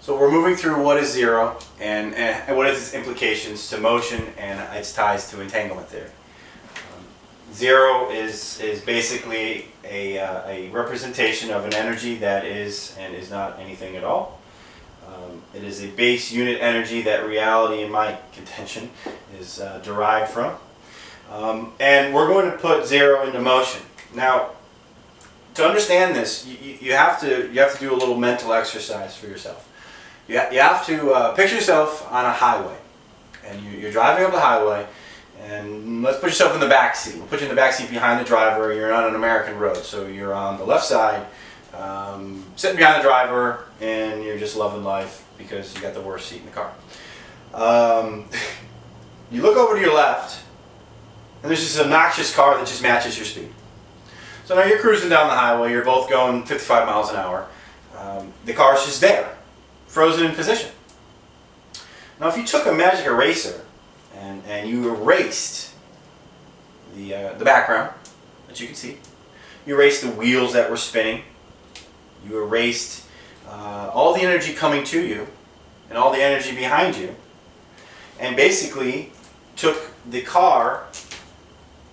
So we're moving through what is zero and what is its implications to motion and its ties to entanglement theory. Zero is basically a representation of an energy that is and is not anything at all. It is a base unit energy that reality, in my contention, is derived from. And we're going to put zero into motion. Now, to understand this, you have to do a little mental exercise for yourself. You have to picture yourself on a highway, and you're driving up the highway, and let's put yourself in the back seat. We'll put you in the back seat behind the driver. You're on an American road, so you're on the left side, sitting behind the driver, and you're just loving life because you got the worst seat in the car. You look over to your left, and there's this obnoxious car that just matches your speed. So now you're cruising down the highway, you're both going 55 miles an hour. The car's just there, frozen in position. Now if you took a magic eraser and you erased the background that you can see, you erased the wheels that were spinning, you erased all the energy coming to you and all the energy behind you, and basically took the car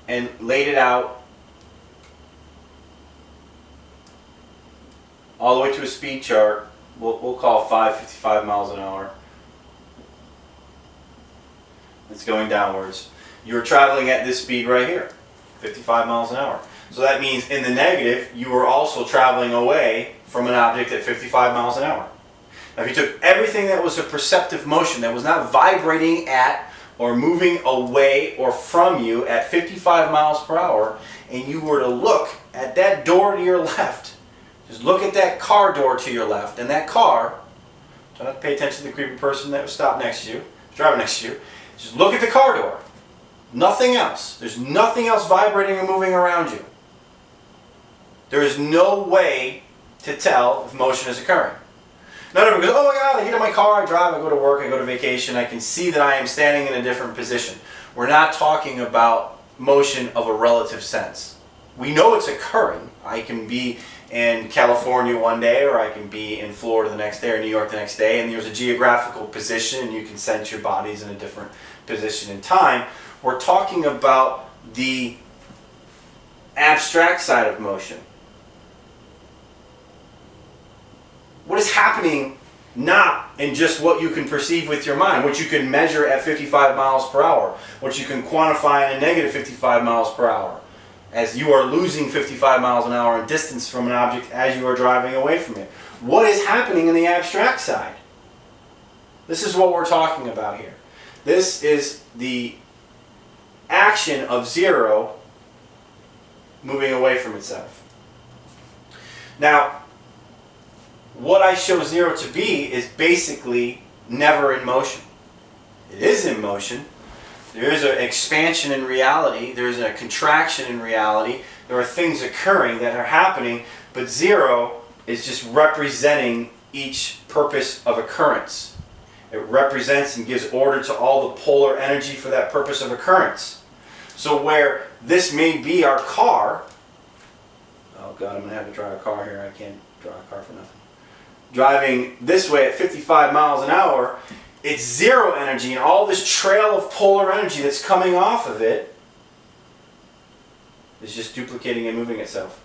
and laid it out all the way to a speed chart. We'll call 55 miles an hour. It's going downwards. You're traveling at this speed right here, 55 miles an hour. So that means in the negative, you were also traveling away from an object at 55 miles an hour. Now if you took everything that was a perceptive motion, that was not vibrating at or moving away or from you at 55 miles per hour, and you were to look at that door to your left, just look at that car door to your left, and that car, try not to pay attention to the creepy person that was stopped next to you, driving next to you, just look at the car door. Nothing else. There's nothing else vibrating or moving around you. There is no way to tell if motion is occurring. None of them goes, oh my God, I get in my car, I drive, I go to work, I go to vacation, I can see that I am standing in a different position. We're not talking about motion of a relative sense. We know it's occurring. I can be in California one day, or I can be in Florida the next day, or New York the next day, and there's a geographical position, and you can sense your body's in a different position in time. We're talking about the abstract side of motion. What is happening not in just what you can perceive with your mind, what you can measure at 55 miles per hour, what you can quantify in a negative 55 miles per hour, as you are losing 55 miles an hour in distance from an object as you are driving away from it. What is happening in the abstract side? This is what we're talking about here. This is the action of zero moving away from itself. Now, what I show zero to be is basically never in motion. It is in motion. There is an expansion in reality. There is a contraction in reality. There are things occurring that are happening, but zero is just representing each purpose of occurrence. It represents and gives order to all the polar energy for that purpose of occurrence. So where this may be our car, oh God, I'm going to have to drive a car here. I can't drive a car for nothing. Driving this way at 55 miles an hour, it's zero energy, and all this trail of polar energy that's coming off of it is just duplicating and moving itself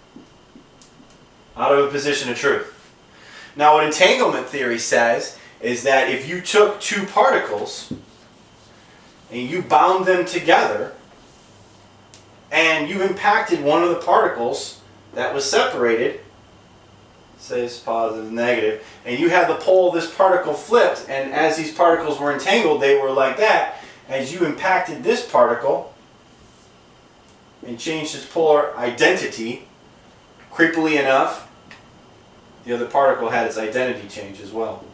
out of a position of truth. Now, what entanglement theory says is that if you took two particles and you bound them together and you impacted one of the particles that was separated, say it's positive and negative, and you had the pole of this particle flipped, and as these particles were entangled, they were like that. As you impacted this particle and changed its polar identity, creepily enough, the other particle had its identity change as well.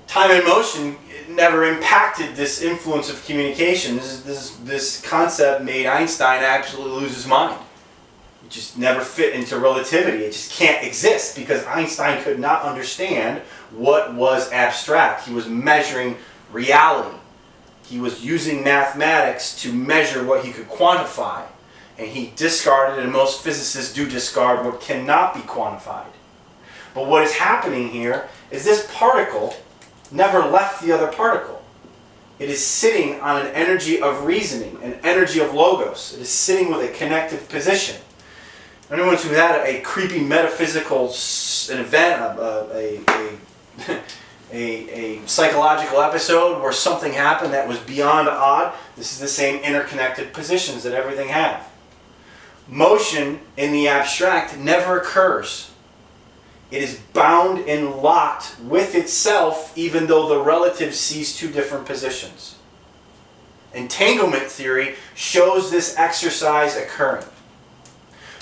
Time and motion never impacted this influence of communication. This concept made Einstein absolutely lose his mind. It just never fit into relativity. It just can't exist because Einstein could not understand what was abstract. He was measuring reality. He was using mathematics to measure what he could quantify. And he discarded, and most physicists do discard, what cannot be quantified. But what is happening here is this particle never left the other particle. It is sitting on an energy of reasoning, an energy of logos. It is sitting with a connective position. Anyone who had a creepy metaphysical an event, a psychological episode where something happened that was beyond odd, this is the same interconnected positions that everything have. Motion in the abstract never occurs. It is bound and locked with itself, even though the relative sees two different positions. Entanglement theory shows this exercise occurring.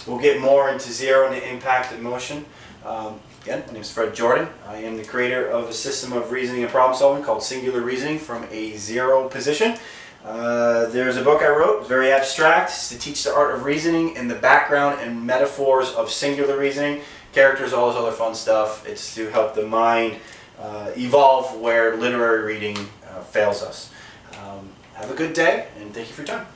We'll get more into zero and the impact of motion. Again, my name is Fred Jordan. I am the creator of a system of reasoning and problem solving called Singular Reasoning from a Zero Position. There's a book I wrote, it's very abstract. It's to teach the art of reasoning and the background and metaphors of singular reasoning. Characters, all this other fun stuff. It's to help the mind evolve where literary reading fails us. Have a good day, and thank you for your time.